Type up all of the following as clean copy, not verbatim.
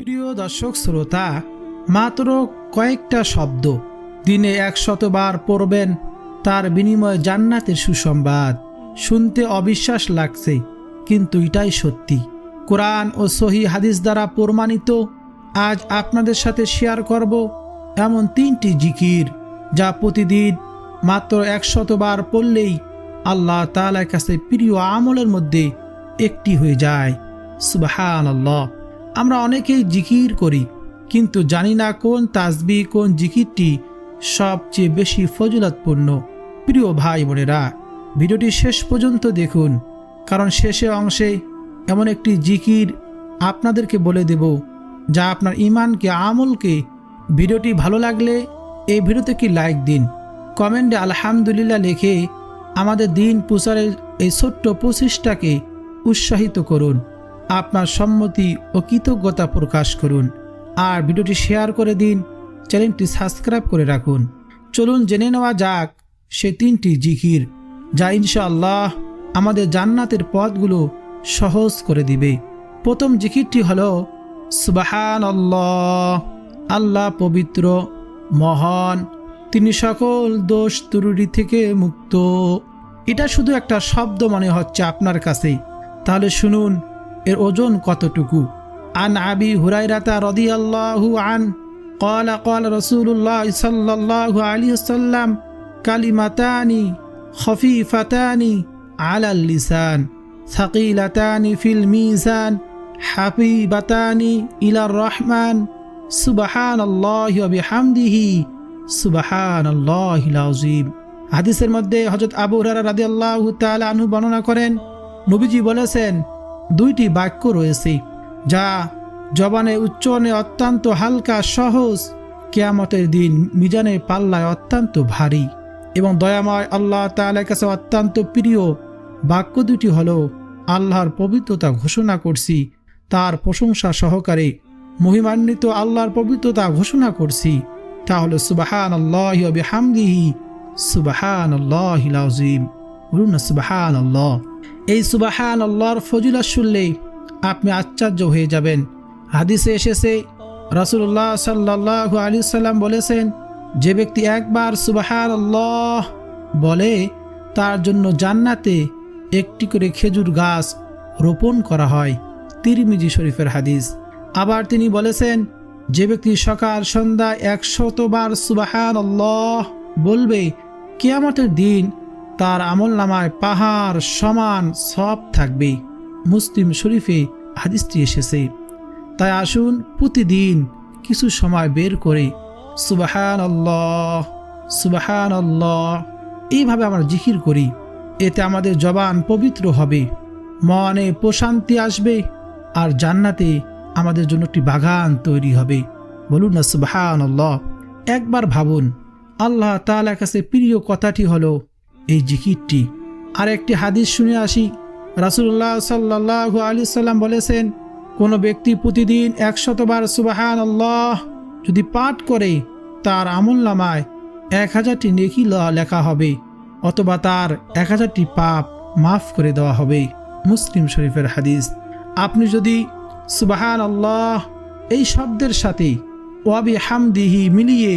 প্রিয় দর্শক শ্রোতা, মাত্র কয়েকটা শব্দ দিনে 100 বার পড়বেন, তার বিনিময়ে জান্নাতের সুসংবাদ। শুনতে অবিশ্বাস লাগছে, কিন্তু এটাই সত্যি। কোরআন ও সহি হাদিস দ্বারা প্রমাণিত। আজ আপনাদের সাথে শেয়ার করব এমন 3টি জিকির, যা প্রতিদিন মাত্র 100 বার পড়লেই আল্লাহ তাআলার কাছে প্রিয় আমলের মধ্যে একটি হয়ে যায়। সুবহানাল্লাহ। আমরা অনেকেই জিকির করি, কিন্তু জানি না কোন তাসবিহ, কোন জিকিরটি সবচেয়ে বেশি ফজিলতপূর্ণ। প্রিয় ভাই বোনেরা, ভিডিওটি শেষ পর্যন্ত দেখুন, কারণ শেষে অংশে এমন একটি জিকির আপনাদেরকে বলে দেব, যা আপনার ঈমানকে, আমলকে। ভিডিওটি ভালো লাগলে এই ভিডিওতে কি লাইক দিন, কমেন্টে আলহামদুলিল্লাহ লিখে আমাদের দিন প্রচারের এই ছোট্ট প্রচেষ্টাকে উৎসাহিত করুন। আপনার সম্মতি ও কৃতজ্ঞতা প্রকাশ করুন, আর ভিডিওটি শেয়ার করে দিন, চ্যানেলটি সাবস্ক্রাইব করে রাখুন। চলুন জেনে নেওয়া যাক সে 3টি জিকির, যা ইনশাআল্লাহ আমাদের জান্নাতের পথগুলো সহজ করে দিবে। প্রথম জিকিরটি হলো সুবহানাল্লাহ। আল্লাহ পবিত্র, মহান, তিনি সকল দোষ ত্রুটি থেকে মুক্ত। এটা শুধু একটা শব্দ মনে হচ্ছে আপনার কাছে, তাহলে শুনুন এর ওজন কতটুকু। আন আবি হুরায়রাতা রাদিয়াল্লাহু আন ক্বালা ক্বালা রাসূলুল্লাহ সাল্লাল্লাহু আলাইহি ওয়াসাল্লাম কালিমাতানি খফিফাতানি আলাল লিসান সাকিলাতানি ফিল মিজান হাবিবাতানি ইলার রহমান সুবহানাল্লাহি ওয়া বিহামদিহি সুবহানাল্লাহিল আযীম। হাদিসের মধ্যে হযরত আবু হুরায়রা রাদিয়াল্লাহু তাআলা আনহু বর্ণনা করেন, নবীজি বলেছেন, 2টি বাক্য রয়েছে যা জবানে উচ্চারণে অত্যন্ত হালকা, সহজ, কিয়ামতের দিন মিজানের পাল্লায় অত্যন্ত ভারী এবং দয়াময় আল্লাহ তাআলার কাছে অত্যন্ত প্রিয়। বাক্য 2টি হলো, আল্লাহর পবিত্রতা ঘোষণা করছি, তার প্রশংসা সহকারে মহিমান্বিত আল্লাহর পবিত্রতা ঘোষণা করছি, তা হলো সুবহানাল্লাহি ওয়া বিহামদিহি সুবহানাল্লাহিল আযীম। বলুন না সুবহানাল্লাহ। এই সুবহানাল্লাহর ফজিলত শুনলে আপনি আশ্চর্য হয়ে যাবেন। হাদিসে এসেছে, রাসূলুল্লাহ সাল্লাল্লাহু আলাইহি সাল্লাম বলেছেন, যে ব্যক্তি একবার সুবহানাল্লাহ বলে, তার জন্য জান্নাতে একটি করে খেজুর গাছ রোপণ করা হয়। তিরমিজি শরীফের হাদিস। আবার তিনি বলেছেন, যে ব্যক্তি সকাল সন্ধ্যা 100 বার সুবহানাল্লাহ বলবে, কিয়ামতের দিন তার আমলনামায় পাহাড় সমান সওয়াব থাকবে। মুসলিম শরীফে হাদিসটি এসেছে। তাই আসুন প্রতিদিন কিছু সময় বের করে সুবহানাল্লাহ সুবহানাল্লাহ এইভাবে আমরা জিকির করি। এতে আমাদের জবান পবিত্র হবে, মনে প্রশান্তি আসবে, আর জান্নাতে আমাদের জন্য একটি বাগান তৈরি হবে। বলুন না সুবহানাল্লাহ। একবার ভাবুন, আল্লাহ তাআলার কাছে প্রিয় কথাটি হলো এই জিকিরটি। আর একটি হাদিস শুনে আসি। রাসূলুল্লাহ সাল্লাল্লাহু আলাইহি সাল্লাম বলেছেন, কোনো ব্যক্তি প্রতিদিন 100 বার সুবহানাল্লাহ যদি পাঠ করে, তার আমলনামায় 1000টি নেকি লেখা হবে, অথবা তার 1000টি পাপ মাফ করে দেওয়া হবে। মুসলিম শরীফের হাদিস। আপনি যদি সুবহানাল্লাহ এই শব্দের সাথে ওয়া বিহামদিহি মিলিয়ে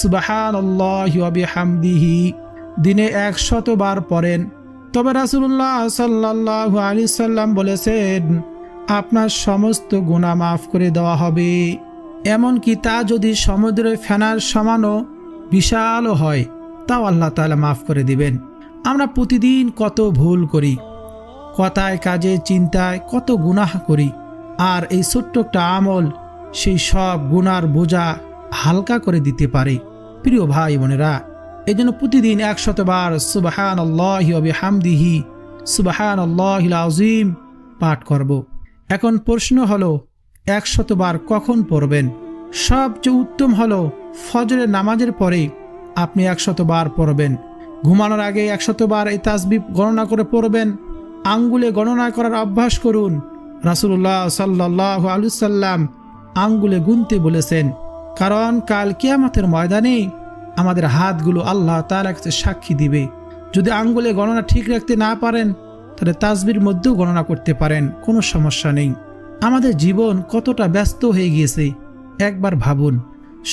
সুবহানাল্লাহি ওয়া বিহামদিহি দিনে 100 বার পড়েন, তবে রাসূলুল্লাহ সাল্লাল্লাহু আলাইহি সাল্লাম বলেছেন, আপনার সমস্ত গুনাহ মাফ করে দেওয়া হবে, এমনকি তা যদি সমুদ্রের ফেনার সমানও বিশালও হয়, তাও আল্লাহ তাআলা মাফ করে দিবেন। আমরা প্রতিদিন কত ভুল করি, কথায়, কাজে, চিন্তায় কত গুনাহ করি, আর এই ছোট্ট একটা আমল সেই সব গুনার বোঝা হালকা করে দিতে পারে। প্রিয় ভাই বোনেরা, এই জন্য প্রতিদিন 100 বার সুবহানাল্লাহি ওয়া বিহামদিহি সুবহানাল্লাহিল আযীম পাঠ করব। এখন প্রশ্ন হলো, 100 বার কখন পড়বেন? সবচেয়ে উত্তম হলো ফজরের নামাজের পরে আপনি 100 বার পড়বেন। ঘুমানোর আগে 100 বার এই তাসবিহ গণনা করে পড়বেন। আঙ্গুলে গণনা করার অভ্যাস করুন। রাসূলুল্লাহ সাল্লাল্লাহু আলাইহি সাল্লাম আঙ্গুলে গুনতে বলেছেন, কারণ কাল কিয়ামতের ময়দানে আমাদের হাতগুলো আল্লাহ তাআলার কাছে সাক্ষী দিবে। যদি আঙ্গুলে গণনা ঠিক রাখতে না পারেন, তাহলে তাসবিহর মধ্যেও গণনা করতে পারেন, কোনো সমস্যা নেই। আমাদের জীবন কতটা ব্যস্ত হয়ে গিয়েছে একবার ভাবুন।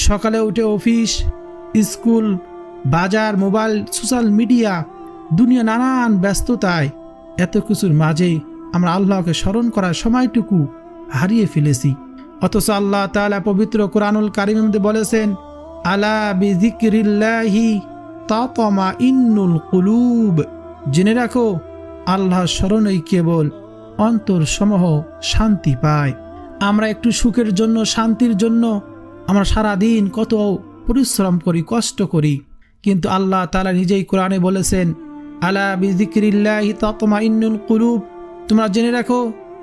সকালে উঠে অফিস, স্কুল, বাজার, মোবাইল, সোশ্যাল মিডিয়া, দুনিয়া নানান ব্যস্ততায় এত কিছুর মাঝে আমরা আল্লাহকে স্মরণ করার সময়টুকু হারিয়ে ফেলেছি। অথচ আল্লাহ তাআলা পবিত্র কোরআনুল কারীমের মধ্যে বলেছেন, আলা বিযিকরিল্লাহি তাতমাইন্নুল কুলুব, জেনে রাখো আল্লাহর স্মরণেই কেবল অন্তরসমূহ শান্তি পায়। আমরা একটু সুখের জন্য, শান্তির জন্য আমরা সারাদিন কত পরিশ্রম করি, কষ্ট করি, কিন্তু আল্লাহ তাআলা নিজেই কোরআনে বলেছেন, আলা বিযিকরিল্লাহি তাতমাইন্নুল কুলুব, তোমরা জেনে রাখো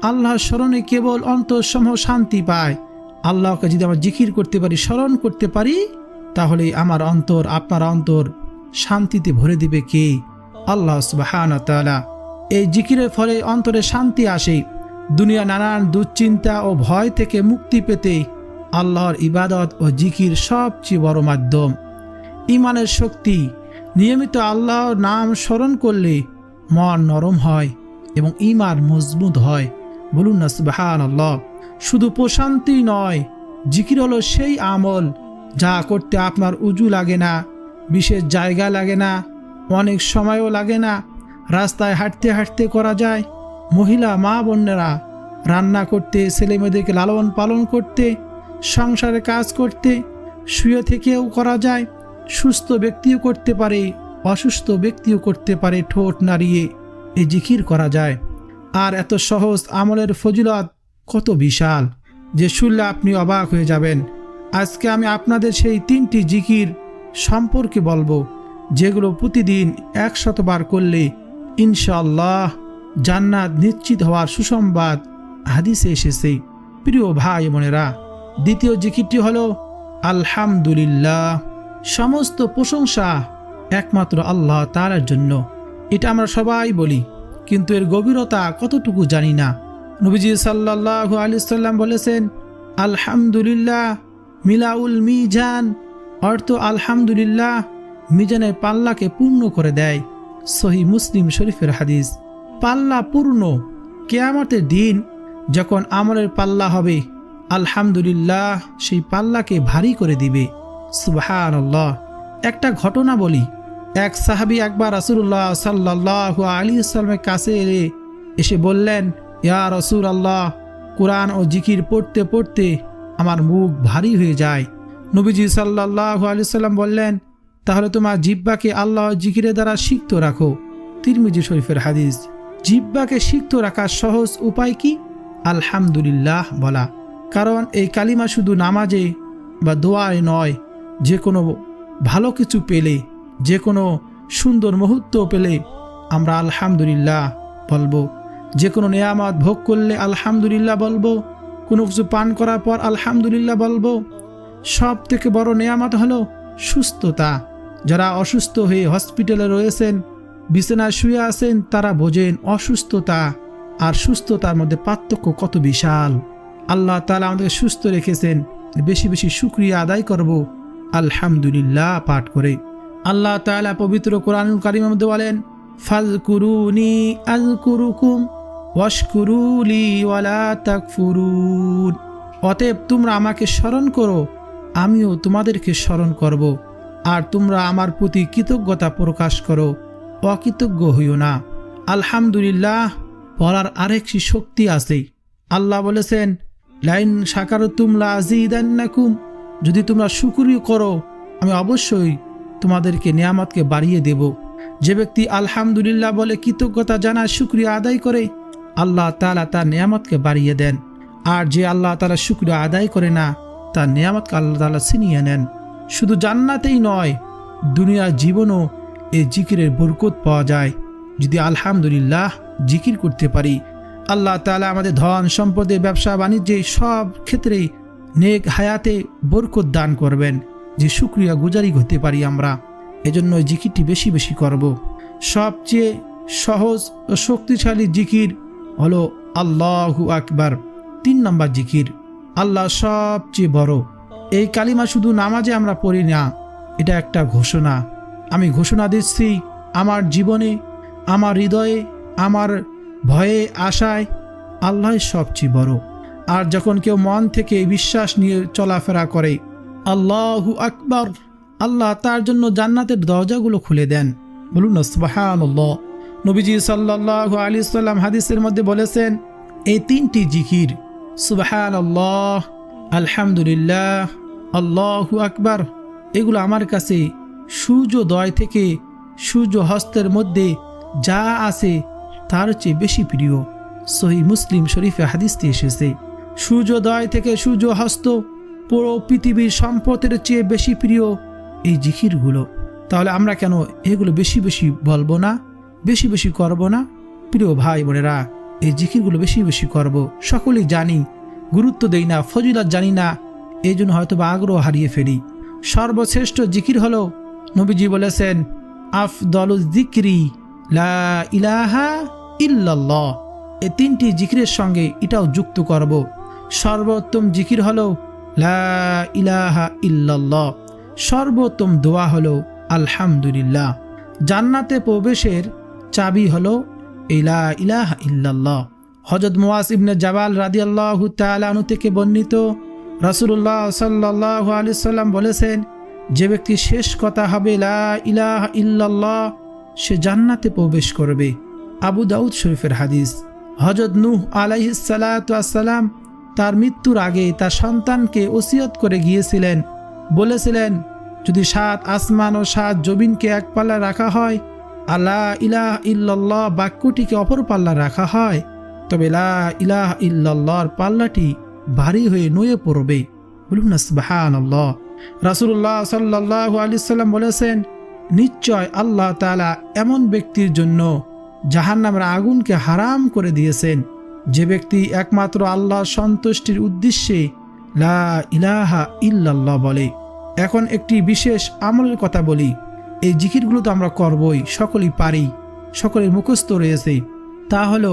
আল্লাহর স্মরণে কেবল অন্তরসমূহ শান্তি পায়। আল্লাহকে যদি আমরা জিকির করতে পারি, স্মরণ করতে পারি, তাহলে আমার অন্তর, আপনার অন্তর শান্তিতে ভরে দিবে কে? আল্লাহ সুবহানাহু ওয়া তাআলা। এই জিকিরের ফলে অন্তরে শান্তি আসে। দুনিয়া নানান দুশ্চিন্তা ও ভয় থেকে মুক্তি পেতে আল্লাহর ইবাদত ও জিকির সবচেয়ে বড় মাধ্যম। ঈমানের শক্তি, নিয়মিত আল্লাহর নাম স্মরণ করলে মন নরম হয় এবং ঈমান মজবুত হয়। বলুন না সুবহানাল্লাহ। শুধু প্রশান্তি নয়, জিকির হলো সেই আমল যা করতে আপনার উজু লাগে না, বিশেষ জায়গা লাগে না, অনেক সময়ও লাগে না, রাস্তায় হাঁটতে হাঁটতে করা যায়। মহিলা মা বোনেরা রান্না করতে, ছেলেমেয়েদেরকে লালন পালন করতে, সংসারে কাজ করতে, শুয়ে থেকেও করা যায়। সুস্থ ব্যক্তিও করতে পারে, অসুস্থ ব্যক্তিও করতে পারে, ঠোঁট নাড়িয়ে এই জিকির করা যায়। আর এত সহজ আমলের ফজিলত কত বিশাল যে শুনলে আপনি অবাক হয়ে যাবেন। আজকে আমি আপনাদের সেই 3টি জিকির সম্পর্কে বলবো, যেগুলো প্রতিদিন 100 বার করলে ইনশাআল্লাহ জান্নাত নিশ্চিত হওয়ার সুসংবাদ হাদিসে এসেছে। প্রিয় ভাই বোনেরা, দ্বিতীয় জিকিরটি হলো আলহামদুলিল্লাহ। সমস্ত প্রশংসা একমাত্র আল্লাহ তাআলার জন্য। এটা আমরা সবাই বলি, কিন্তু এর গভীরতা কতটুকু জানি না। নবীজি সাল্লাল্লাহু আলাইহি সাল্লাম বলেছেন, আলহামদুলিল্লাহ মিলাউল মিজান, অর্থ আলহামদুলিল্লাহ মিজানের পাল্লাকে পূর্ণ করে দেয়। সহিহ মুসলিম শরীফের হাদিস। পাল্লা পূর্ণ। কিয়ামতের দিন যখন আমলের পাল্লা হবে, আলহামদুলিল্লাহ সেই পাল্লাকে ভারী করে দিবে। সুবহানাল্লাহ। একটা ঘটনা বলি। এক সাহাবী একবার রাসূলুল্লাহ সাল্লাল্লাহু আলাইহি ওয়াসাল্লামের কাছে এসে বললেন, ইয়া রাসূলুল্লাহ, কোরআন ও জিকির পড়তে পড়তে আমার মুখ ভারী হয়ে যায়। নবীজি সাল্লাল্লাহু আলাইহি ওয়াসাল্লাম বললেন, তাহলে তোমার জিহ্বাকে আল্লাহ জিকিরের দ্বারা সিক্ত রাখো। তিরমিজি শরীফের হাদিস। জিহ্বাকে সিক্ত রাখার সহজ উপায় কি? আলহামদুলিল্লাহ বলা। কারণ এই কালিমা শুধু নামাজে বা দোয়ায় নয়, যে কোনো ভালো কিছু পেলে, যে কোনো সুন্দর মুহূর্ত পেলে আমরা আলহামদুলিল্লাহ বলবো। যে কোনো নেয়ামত ভোগ করলে আলহামদুলিল্লাহ বলবো। কোনো কিছু পান করার পর আলহামদুলিল্লাহ বলবো। সব থেকে বড় নেয়ামত হলো সুস্থতা। যারা অসুস্থ হয়ে হসপিটালে রয়েছেন, বিছানায় শুয়ে আছেন, তারা বোঝেন অসুস্থতা আর সুস্থতার মধ্যে পার্থক্য কত বিশাল। আল্লাহ তাআলা আমাদের সুস্থ রেখেছেন, বেশি বেশি শুকরিয়া আদায় করব আলহামদুলিল্লাহ পাঠ করে। আল্লাহ তাআলা পবিত্র কোরআনুল কারীমের মধ্যে বলেন, ফাযকুরুনি আযকুরুকুম ওয়াশকুরুলি ওয়ালা তাকফুরুন। অতএব তোমরা আমাকে স্মরণ করো, আমিও তোমাদেরকে স্মরণ করব, আর তোমরা আমার প্রতি কৃতজ্ঞতা প্রকাশ করো, অকৃতজ্ঞ হইও না। আলহামদুলিল্লাহ বলার আরেকটি শক্তি আছে। আল্লাহ বলেছেন, লাইন শাকারতুম লাযীদান্নাকুম, যদি তোমরা শুকরিয়া করো আমি অবশ্যই তোমাদেরকে নিয়ামতকে বাড়িয়ে দেব। যে ব্যক্তি আলহামদুলিল্লাহ বলে কৃতজ্ঞতা জানায়, শুকরিয়া আদায় করে, আল্লাহ তাআলা তার নিয়ামতকে বাড়িয়ে দেন। আর যে আল্লাহ তাআলা শুকরিয়া আদায় করে না, তার নিয়ামতকে আল্লাহ তাআলা ছিনিয়ে নেন। শুধু জান্নাতেই নয়, দুনিয়ার জীবনও এই জিকিরের বরকত পাওয়া যায় যদি আলহামদুলিল্লাহ জিকির করতে পারি। আল্লাহ তাআলা আমাদের ধন সম্পদে, ব্যবসা বাণিজ্যে, সব ক্ষেত্রে নেক হায়াতে বরকত দান করবেন, যে শুকরিয়া গুজারি হতে পারি আমরা। এজন্য এই জিকিরটি বেশি বেশি করব। সবচেয়ে সহজ ও শক্তিশালী জিকির হলো আল্লাহু আকবার। 3 নম্বর জিকির। আল্লাহ সবচেয়ে বড়। এই কালিমা শুধু নামাজে আমরা পড়ি না, এটা একটা ঘোষণা। আমি ঘোষণা দিচ্ছি, আমার জীবনে, আমার হৃদয়ে, আমার ভয়ে, আশায় আল্লাহ সবচেয়ে বড়। আর যখন কেউ মন থেকে বিশ্বাস নিয়ে চলাফেরা করে, আল্লাহু আকবার, আল্লাহ তার জন্য জান্নাতের দরজাগুলো খুলে দেন। বলুন না সুবহানাল্লাহ। নবীজি সাল্লাল্লাহু আলাইহি সাল্লাম হাদিসের মধ্যে বলেছেন, এই তিনটি জিকির সুবহানাল্লাহ, আলহামদুলিল্লাহ, আল্লাহু আকবার, এগুলো আমার কাছে সূর্যোদয় থেকে সূর্য হস্তের মধ্যে যা আছে তার চেয়ে বেশি প্রিয়। সহিহ মুসলিম শরীফে হাদিসটি এসেছে, সূর্যোদয় থেকে সূর্য হস্ত পুরো পৃথিবীর সম্পদের চেয়ে বেশি প্রিয় এই জিকিরগুলো। তাহলে আমরা কেন এগুলো বেশি বেশি বলবো না, বেশি বেশি করব না? প্রিয় ভাই বোনেরা, এই জিকিরগুলো বেশি বেশি করব। সকলেই জানি, গুরুত্ব দেই না, ফজিলত জানি না, এই জন্য হয়তো বা আগ্রহ হারিয়ে ফেলি। সর্বশ্রেষ্ঠ জিকির হলো, নবীজি বলেছেন, আফদলুজ যিকরি লা ইলাহা ইল্লাল্লাহ। এই তিনটি জিকিরের সঙ্গে এটাও যুক্ত করব। সর্বোত্তম জিকির হলো লা ইলাহা ইল্লাল্লাহ। সর্বোত্তম দোয়া হলো আলহামদুলিল্লাহ। জান্নাতে প্রবেশের চাবি হলো লা ইলাহা ইল্লাল্লাহ। হযরত মুআজ ইবনে জাবাল রাদিয়াল্লাহু তাআলা আনহু থেকে বর্ণিত, রাসূলুল্লাহ সাল্লাল্লাহু আলাইহি সাল্লাম বলেছেন, যে ব্যক্তি শেষ কথা হবে লা ইলাহা ইল্লাল্লাহ, সে জান্নাতে প্রবেশ করবে। আবু দাউদ শরীফের হাদিস। হযরত নূহ আলাইহিস সালাতু ওয়াস সালাম তার মৃত্যুর আগে তার সন্তানকে ওসিয়ত করে গিয়েছিলেন, বলেছিলেন, যদি 7 আসমান ও 7 জমিনকে এক পাল্লা রাখা হয়, লা ইলাহা ইল্লাল্লাহ বাক্যটিকে অপর পাল্লা রাখা হয়, তবে লা ইলাহা ইল্লাল্লাহর পাল্লাটি ভারী হয়ে নুয়ে পড়বে। বলুন না সুবহানাল্লাহ। রাসূলুল্লাহ সাল্লাল্লাহু আলাইহি সাল্লাম বলেছেন, নিশ্চয় আল্লাহ তাআলা এমন ব্যক্তির জন্য জাহান্নামের আগুনকে হারাম করে দিয়েছেন, যে ব্যক্তি একমাত্র আল্লাহর সন্তুষ্টির উদ্দেশ্যে লা ইলাহা ইল্লাল্লাহ বলে। এখন একটি বিশেষ আমলের কথা বলি। এই জিকিরগুলো তো আমরা করবই, সকলেই পারি, সকলের মুখস্থ রয়েছে। তা হলো,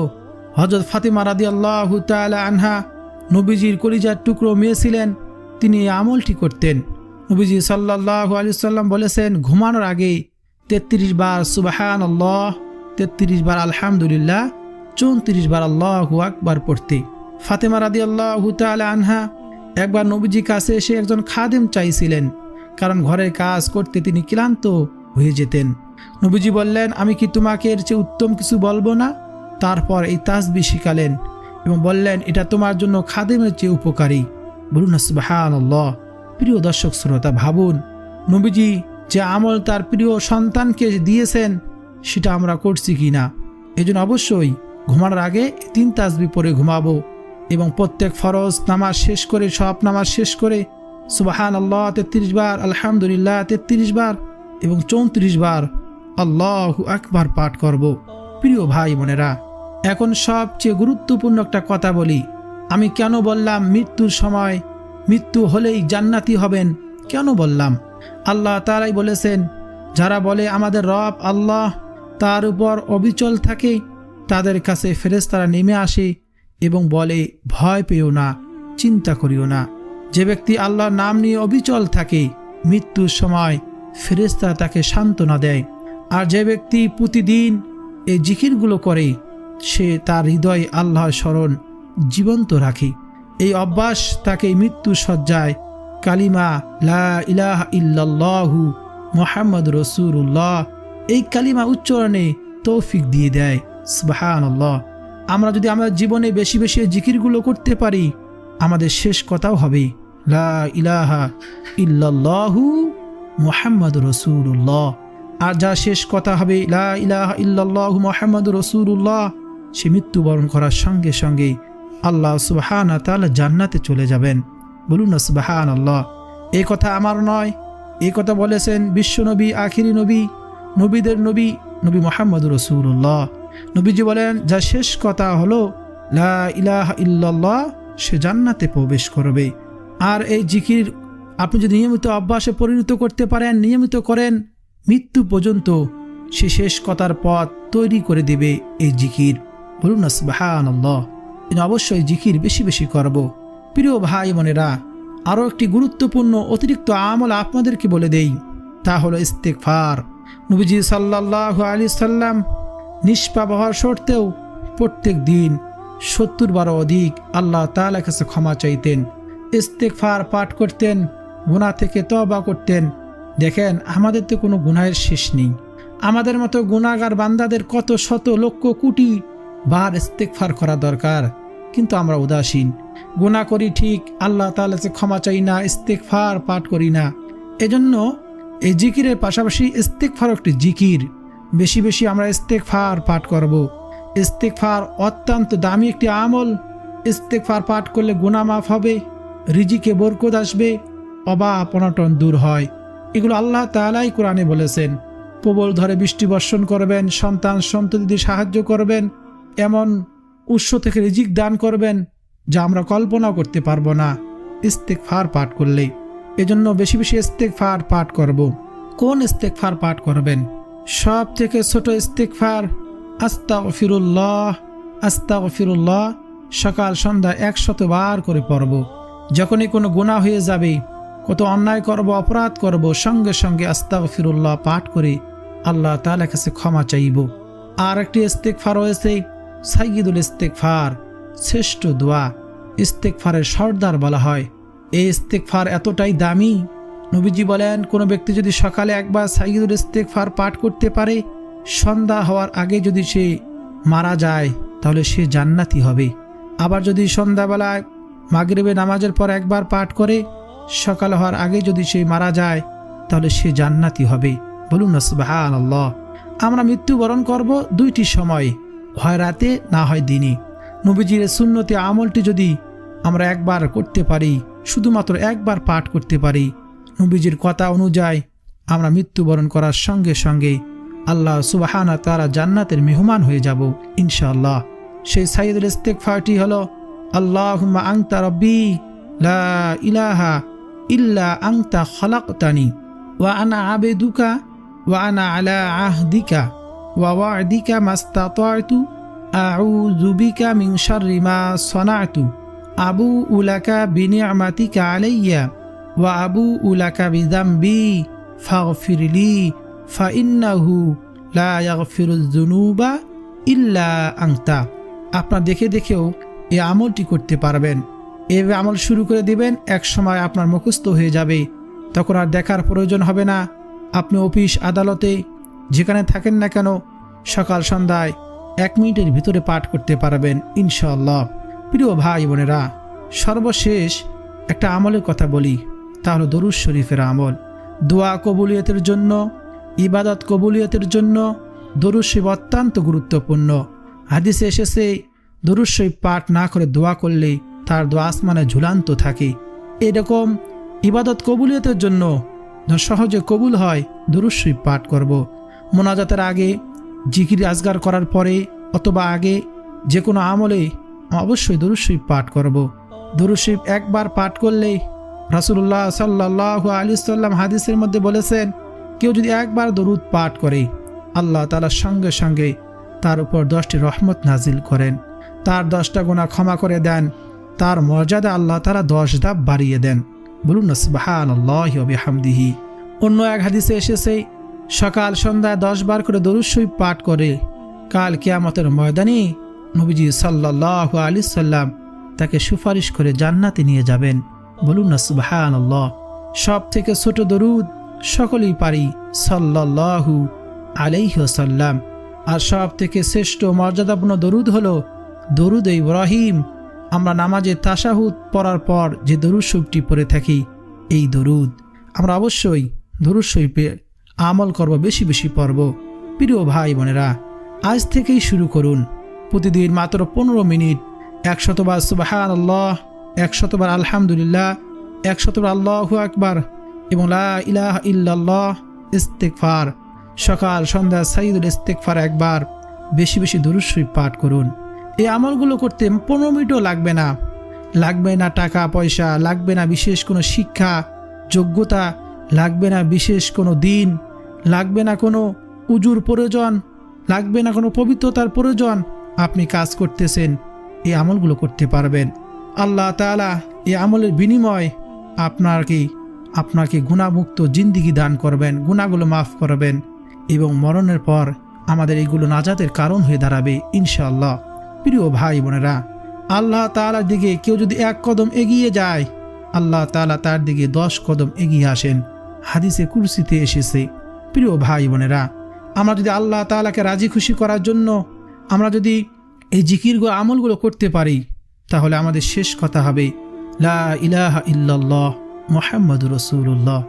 হযরত ফাতিমা রাদিয়াল্লাহু তাআলা আনহা নবীজির কলিজার টুকরো মেয়ে ছিলেন, তিনি এই আমলটি করতেন। নবীজি সাল্লাল্লাহু আলাইহি সাল্লাম বলেছেন, ঘুমানোর আগে 33 বার সুবহানাল্লাহ, 33 বার আলহামদুলিল্লাহ, 34 বার আল্লাহু আকবার পড়তে। ফাতিমা রাদিয়াল্লাহু তাআলা আনহা একবার নবীজির কাছে এসে একজন খাদেম চাইছিলেন, কারণ ঘরের কাজ করতে তিনি ক্লান্ত হয়ে যেতেন। নবীজি বললেন, আমি কি তোমাকে এর চেয়ে উত্তম কিছু বলবো না? তারপর এই তাসবিহ শিখালেন এবং বললেন, এটা তোমার জন্য খাদেমের চেয়ে উপকারী। বলুন না সুবহানাল্লাহ। প্রিয় দর্শক শ্রোতা, ভাবুন, নবীজি যে আমল তার প্রিয় সন্তানকে দিয়েছেন, সেটা আমরা করছি কি না? এই জন্য অবশ্যই ঘুমানোর আগে 3 তাসবিহ পড়ে ঘুমাবো এবং প্রত্যেক ফরজ নামাজ শেষ করে, সব নামাজ শেষ করে সুবহানাল্লাহ 33 বার, আলহামদুলিল্লাহ 33 বার এবং 34 বার আল্লাহু আকবার পাঠ করব। প্রিয় ভাই বোনেরা, এখন সবচেয়ে গুরুত্বপূর্ণ একটা কথা বলি। আমি কেন বললাম মৃত্যুর সময়, মৃত্যু হলেই জান্নাতি হবেন? কেন বললাম? আল্লাহ তাআলাই বলেছেন, যারা বলে আমাদের রব আল্লাহ, তার উপর অবিচল থাকে, তাদের কাছে ফেরেশতারা নেমে আসে এবং বলে, ভয় পেও না, চিন্তা করিও না। যে ব্যক্তি আল্লাহর নাম নিয়ে অবিচল থাকে, মৃত্যুর সময় ফেরেশতারা তাকে সান্ত্বনা দেয়। আর যে ব্যক্তি প্রতিদিন এই জিকিরগুলো করে, সে তার হৃদয়ে আল্লাহর স্মরণ জীবন্ত রাখে। এই অভ্যাস তাকে মৃত্যুর শয্যায় কালিমা লা ইলাহা ইল্লাল্লাহু মুহাম্মাদুর রাসূলুল্লাহ, এই কালিমা উচ্চারণে তৌফিক দিয়ে দেয়। সুবহানাল্লাহ। আমরা যদি আমাদের জীবনে বেশি বেশি জিকিরগুলো করতে পারি, আমাদের শেষ কথাও হবে লা ইলাহা ইল্লাল্লাহু মুহাম্মাদুর রাসূলুল্লাহ। আর যা শেষ কথা হবে লা ইলাহা ইল্লাল্লাহু মুহাম্মাদুর রাসূলুল্লাহ, সে মৃত্যুবরণ করার সঙ্গে সঙ্গে আল্লাহ সুবহানাহু ওয়া তাআলা জান্নাতে চলে যাবেন। বলুন না সুবহানাল্লাহ। এই কথা আমার নয়, এই কথা বলেছেন বিশ্বনবী, আখিরি নবী, নবীদের নবী, নবী মুহাম্মদুর রাসূলুল্লাহ। নবীজি বলেন, যা শেষ কথা হলো লা ইলাহা ইল্লাল্লাহ, সে জান্নাতে প্রবেশ করবে। আর এই জিকির আপনি যদি নিয়মিত অভ্যাসে পরিণত করতে পারেন, নিয়মিত করেন, মৃত্যু পর্যন্ত সে শেষ কথার পথ তৈরি করে দেবে এই জিকির। বলুন না সুবহানাল্লাহ। অবশ্যই জিকির বেশি বেশি করব। প্রিয় ভাই বোনেরা, আরও একটি গুরুত্বপূর্ণ অতিরিক্ত আমল আপনাদেরকে বলে দেই, তা হলো ইস্তেগফার। নবীজি সাল্লাল্লাহু আলাইহি সাল্লাম নিষ্পাপ হওয়ার সত্ত্বেও প্রত্যেক দিন 70 বারও অধিক আল্লাহ তাআলার কাছে ক্ষমা চাইতেন, ইস্তেগফার পাঠ করতেন, গুনাহ থেকে তওবা করতেন। দেখেন, আমাদের তো কোনো গুনাহের শেষ নেই। আমাদের মতো গুনাহগার বান্দাদের কত শত লক্ষ কোটি বার ইস্তেগফার করা দরকার, কিন্তু আমরা উদাসীন। গুনাহ করি ঠিক, আল্লাহ তাআলার কাছে ক্ষমা চাই না, ইস্তেগফার পাঠ করি না। এজন্য এই জিকিরের পাশাপাশি ইস্তেগফার একটি জিকির। বেশি বেশি আমরা ইস্তেগফার পাঠ করব। ইস্তেগফার অত্যন্ত দামি একটি আমল। ইস্তেগফার পাঠ করলে গুনাহ মাফ হবে, রিজিকে বরকত আসবে, অভাব অনটন দূর হয়। এগুলো আল্লাহ তাআলাই কোরআনে বলেছেন। প্রবল ধরে বৃষ্টি বর্ষণ করবেন, সন্তান সন্ততিদের সাহায্য করবেন, এমন উৎস থেকে রিজিক দান করবেন যা আমরা কল্পনাও করতে পারবো না ইস্তেগফার পাঠ করলে। এজন্য বেশি বেশি ইস্তেগফার পাঠ করব। কোন ইস্তেগফার পাঠ করবেন? সব থেকে ছোট ইস্তেগফার আস্তাগফিরুল্লাহ, আস্তাগফিরুল্লাহ সকাল সন্ধ্যা 100 বার করে পড়ব। যখনই কোনো গুনাহ হয়ে যাবে, কত অন্যায় করব, অপরাধ করব, সঙ্গে সঙ্গে আস্তাগফিরুল্লাহ পাঠ করে আল্লাহ তাআলার কাছে ক্ষমা চাইব। আর একটি ইস্তেগফার রয়েছে সাইয়্যিদুল ইস্তেগফার, শ্রেষ্ঠ দোয়া। ইস্তেগফারের সর্দার বলা হয়। এই ইস্তেগফার এতটাই দামি, নবীজি বলেন, কোনো ব্যক্তি যদি সকালে একবার সাইয়্যিদুল ইস্তেগফার পাঠ করতে পারে, সন্ধ্যা হওয়ার আগে যদি সে মারা যায় তাহলে সে জান্নাতি হবে। আবার যদি সন্ধ্যাবেলায় মাগরিবে নামাজের পর একবার পাঠ করে, সকাল হওয়ার আগে যদি সে মারা যায় তাহলে সে জান্নাতি হবে। বলুন না সুবহানাল্লাহ। আমরা মৃত্যুবরণ করব দুইটি সময়, হয় রাতে না হয় দিনে। নবীজির সুন্নতি আমলটি যদি আমরা একবার করতে পারি, শুধুমাত্র একবার পাঠ করতে পারি, নবীজির কথা অনুযায়ী আমরা মৃত্যুবরণ করার সঙ্গে সঙ্গে আল্লাহ সুবহানাহু ওয়া তাআলা জান্নাতের মেহমান হয়ে যাব ইনশাআল্লাহ। সেই সাইয়্যিদুল ইস্তেগফারটি হলো আল্লাহুম্মা আনতা রাব্বি লা ইলাহা ইল্লা আনতা খালাকতানি ওয়া আনা আবদুকা ওয়া আনা আলা আহদিকা ওয়া ওয়া'দিকা মাস্তাতা'তু আউযু বিকা মিন শাররি মা সানা'তু আবু'উ লাকা বিনি'মাতিকা আলাইয়া ওয়া আবু'উ লাকা বিযামবি ফাগফিরলি ফাইন্নাহু লা ইয়াগফিরুয যুনুবা ইল্লা আনতা। আপনার দেখে দেখেও এই আমলটি করতে পারবেন। এভাবে আমল শুরু করে দিবেন, এক সময় আপনার মুখস্থ হয়ে যাবে। তখন আর দেখার প্রয়োজন হবে না। আপনি অফিস আদালতে যেখানে থাকেন না কেন, সকাল সন্ধ্যায় 1 মিনিটের ভিতরে পাঠ করতে পারবেন ইনশাআল্লাহ। প্রিয় ভাই বোনেরা, সর্বশেষ একটা আমলের কথা বলি, তা হলো দরুদ শরীফের আমল। দোয়া কবুলিয়তের জন্য, ইবাদত কবুলিয়তের জন্য দরুদ শরীফ অত্যন্ত গুরুত্বপূর্ণ। হাদিসে এসেছে, দরুদ শরীফ পাঠ না করে দোয়া করলে তার দোয়া আসমানে ঝুলান্ত থাকে। এরকম ইবাদত কবুলিয়তের জন্য সহজে কবুল হয়, দরুদ শরীফ পাঠ করব। মোনাজাতের আগে, জিকির আজগার করার পরে অথবা আগে যে কোনো আমলে অবশ্যই দরুদ শরীফ পাঠ করব। দরুদ শরীফ একবার পাঠ করলে রাসূলুল্লাহ সাল্লাল্লাহু আলাইহি ওয়াসাল্লাম হাদিসের মধ্যে বলেছেন, কেউ যদি একবার দরুদ পাঠ করে, আল্লাহ তাআলা সঙ্গে সঙ্গে তার উপর 10টি রহমত নাজিল করেন, তার 10টা গুনাহ ক্ষমা করে দেন, তার মর্যাদা আল্লাহ তাআলা 10 ধাপ বাড়িয়ে দেন। বলুন না সুবহানাল্লাহি ওয়া বিহামদিহি। অন্য এক হাদিসে এসেছে, সকাল সন্ধ্যায় 10 বার করে দরুদ শরীফ পাঠ করে কাল কিয়ামতের ময়দানে নবীজি সাল্লাল্লাহু আলাইহি সাল্লাম তাকে সুপারিশ করে জান্নাতে নিয়ে যাবেন। বলুন না সুবহানাল্লাহ। সব থেকে ছোট দরুদ সকলেই পারি, সাল্লাল্লাহু আলাইহি ওয়াসাল্লাম। আর সব থেকে শ্রেষ্ঠ মর্যাদাপূর্ণ দরুদ হলো দরুদ ইব্রাহিম। আমরা নামাজে তাশাহুদ পড়ার পর যে দরুদ শরীফটি পড়ে থাকি, এই দরুদ আমরা অবশ্যই দরুদ শরীফে আমল করব, বেশি বেশি পড়ব। প্রিয় ভাই বোনেরা, আজ থেকেই শুরু করুন। প্রতিদিন মাত্র 15 মিনিট 100 বার সুবহানাল্লাহ, 100 বার আলহামদুলিল্লাহ, 100 বার আল্লাহু আকবার এবং লা ইলাহা ইল্লাল্লাহ ইস্তেগফার। সকাল সন্ধ্যা সাইয়্যিদুল ইস্তেগফার একবার, বেশি বেশি দরুদ শরীফ পাঠ করুন। এই আমলগুলো করতে 15 মিনিটও লাগবে না। লাগবে না টাকা পয়সা, লাগবে না বিশেষ কোনো শিক্ষা যোগ্যতা, লাগবে না বিশেষ কোনো দিন, লাগবে না কোনো উজুর প্রয়োজন, লাগবে না কোনো পবিত্রতার প্রয়োজন। আপনি কাজ করতেছেন, এই আমলগুলো করতে পারবেন। আল্লাহ তাআলা এই আমলের বিনিময় আপনাকে গুনাহমুক্ত জিন্দিগি দান করবেন, গুনাহগুলো মাফ করবেন এবং মরণের পর আমাদের এইগুলো নাজাতের কারণ হয়ে দাঁড়াবে ইনশাআল্লাহ। প্রিয় ভাই বোনেরা, আল্লাহ তাআলার দিকে কেউ যদি 1 কদম এগিয়ে যায়, আল্লাহ তাআলা তার দিকে 10 কদম এগিয়ে আসেন। হাদিসে কুরসিতে এসেছে। প্রিয় ভাই বোনেরা, আমরা যদি আল্লাহ তাআলাকে রাজি খুশি করার জন্য আমরা যদি এই জিকিরগুলো আমলগুলো করতে পারি, তাহলে আমাদের শেষ কথা হবে লা ইলাহা ইল্লাল্লাহ মুহাম্মাদুর রাসূলুল্লাহ।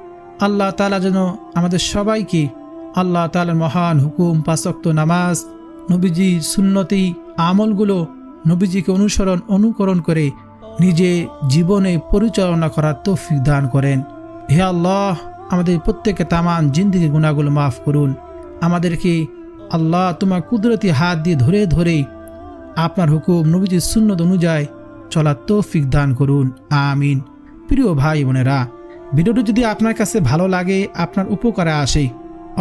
আল্লাহ তাআলা যেন আমাদের সবাইকে আল্লাহ তাআলার মহান হুকুম, 5 ওয়াক্ত নামাজ, নবীজির সুন্নতি আমলগুলো নবীজিকে অনুকরণ করে নিজে জীবনে পরিচালনা করার তৌফিক দান করেন। হে আল্লাহ, আমাদের প্রত্যেককে তামান জিন্দেগির গুনাহগুলো মাফ করুন। আমাদেরকে আল্লাহ তোমার কুদরতি হাত দিয়ে ধরে ধরে আপনার হুকুম নবীজির সুন্নত অনুযায়ী চলার তৌফিক দান করুন। আমিন। প্রিয় ভাই বোনেরা, ভিডিওটি যদি আপনার কাছে ভালো লাগে, আপনার উপকারে আসে,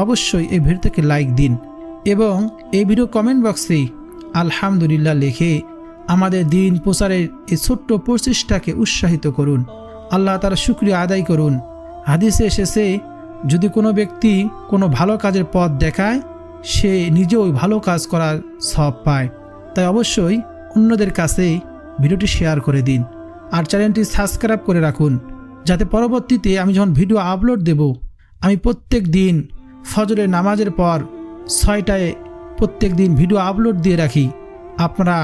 অবশ্যই এই ভিডিওটাকে লাইক দিন এবং এই ভিডিও কমেন্ট বক্সে আলহামদুলিল্লাহ লিখে আমাদের দিন প্রচারের এই ছোট্ট প্রচেষ্টাকে উৎসাহিত করুন। আল্লাহ তাআলার শুকরিয়া আদায় করুন। হাদিসে এসেছে, যদি কোনো ব্যক্তি কোনো ভালো কাজের পথ দেখায়, সে নিজেও ওই ভালো কাজ করার সওয়াব পায়। তাই অবশ্যই অন্যদের কাছে ভিডিওটি শেয়ার করে দিন আর চ্যানেলটি সাবস্ক্রাইব করে রাখুন, যাতে পরবর্তীতে আমি যখন ভিডিও আপলোড দেব, আমি প্রত্যেক দিন ফজরের নামাজের পর 6টায় প্রত্যেক দিন ভিডিও আপলোড দিয়ে রাখি। আপনারা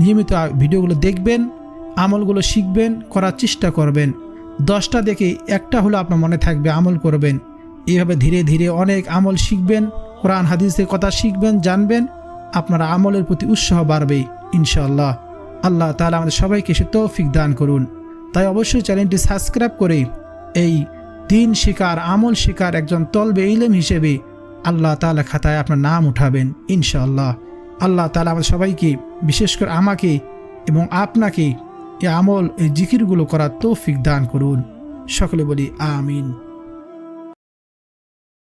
নিয়মিত ভিডিওগুলো দেখবেন, আমলগুলো শিখবেন, করার চেষ্টা করবেন। 10টা দেখে একটা হলো আপনার মনে থাকবে, আমল করবেন। এইভাবে ধীরে ধীরে অনেক আমল শিখবেন, কোরআন হাদিসের কথা শিখবেন, জানবেন, আপনারা আমলের প্রতি উৎসাহ বাড়বে ইনশাআল্লাহ। আল্লাহ তাআলা আমাদের সবাইকে সে তৌফিক দান করুন। তাই অবশ্যই চ্যানেলটি সাবস্ক্রাইব করে এই দিন শিকার, আমল শিকার একজন তলবে ইলম হিসেবে আল্লাহ তাআলা খাতায় আপনার নাম উঠাবেন ইনশাআল্লাহ। আল্লাহ তাআলা আমাদের সবাইকে, বিশেষ করে আমাকে এবং আপনাকে এই আমল, এই জিকিরগুলো করার তৌফিক দান করুন। সকলে বলি আমিন।